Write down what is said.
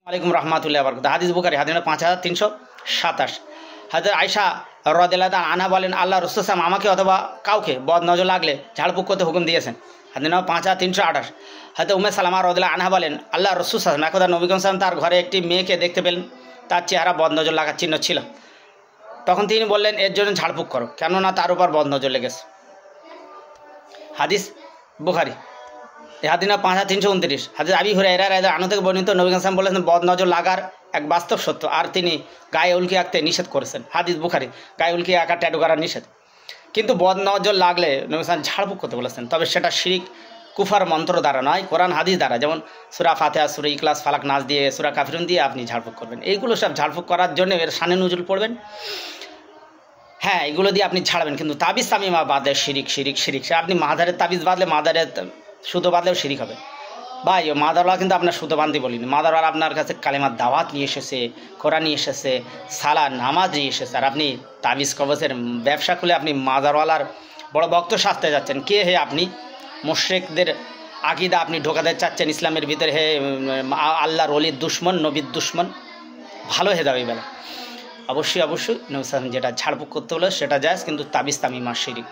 আলাইকুম রহমাতুল্লাহ বরকাত। হাদিস বুখারী হাদিস 5327। হযরত আয়েশা রাদিয়াল্লাহু আনহা বলেন, আল্লাহ রাসূল সাল্লাল্লাহু আলাইহি ওয়াসাল্লাম আমাকে অথবা কাউকে বদ নজর লাগলে ঝাড়ফুঁক করতে হুকুম দিয়েছেন। হাদিস 5328। হযরত উম্মে সালামা রাদিয়াল্লাহু আনহা বলেন, আল্লাহ রাসূল সাল্লাল্লাহু আলাইহি ওয়াসাল্লাম একদা নবী করিম সাল্লাল্লাহু আলাইহি ওয়াসাল্লাম তার ঘরে একটি মেয়েকে দেখতে পেলেন, তার চেহারা বদ নজর লাগার চিহ্ন ছিল। তখন তিনি বললেন, এর জন্য ঝাড়ফুঁক করো, কেননা তার উপর বদ নজর লেগেছে। হাদিস বুখারী হাদিস 5329। হাদিস আবি হুরায়রা রাদিয়াল্লাহু আনহু থেকে বর্ণিত, নবী সাল্লাল্লাহু আলাইহি ওয়াসাল্লাম বলেছেন, বদ নজর লাগার এক বাস্তব সত্য, আর তিনি গায়ে উল্কি আঁকতে নিষেধ করেছেন। হাদিস বুখারী গায়ে উল্কি আঁকা ট্যাটু করা নিষেধ, কিন্তু বদ নজর লাগলে নবী সাল্লাল্লাহু ঝাড়ফুঁক করতে বলেছেন, তবে সেটা শিরিক কুফার মন্ত্র দ্বারা নয়, কোরআন হাদিস দ্বারা, যেমন সূরা ফাতিহা, সূরা ইখলাস, ফালাক, নাস দিয়ে, সূরা কাফিরুন দিয়ে আপনি ঝাড়ফুঁক করবেন। এইগুলো সব ঝাড়ফুঁক করার জন্য এর শানে নুজুল পড়বেন। হ্যাঁ, এগুলো দিয়ে আপনি ছাড়বেন, কিন্তু তাবিজ তামিমা বাদে শিরিক শিরিক শিরিক। সে আপনি মাদারের তাবিজ বাঁধলে, মাদারের সুতো বাঁধলেও শিরিক হবে। ভাই, মাদারওয়ালা কিন্তু আপনার সুতো বাঁধতে বলিনি। মাদারওয়ালা আপনার কাছে কালেমার দাওয়াত নিয়ে এসেছে, কোরআন নিয়ে এসেছে, সালা নামাজ নিয়ে এসেছে, আর আপনি তাবিজ কবজের ব্যবসা খুলে আপনি মাদারওয়ালার বড় ভক্ত সাজতে যাচ্ছেন। কে হে আপনি? মুশরিকদের আকীদা আপনি ঢোকাতে চাচ্ছেন ইসলামের ভিতরে। হে আল্লাহর ওলির দুশমন, নবীর দুশমন, ভালো হয়ে যাবে বেলা। অবশ্যই অবশ্যই নবী সাল্লাল্লাহু আলাইহি ওয়াসাল্লাম যেটা ঝাড়ফুঁক করতে হলো সেটা জায়েজ, কিন্তু তাবিজ তামিমা শিরিক।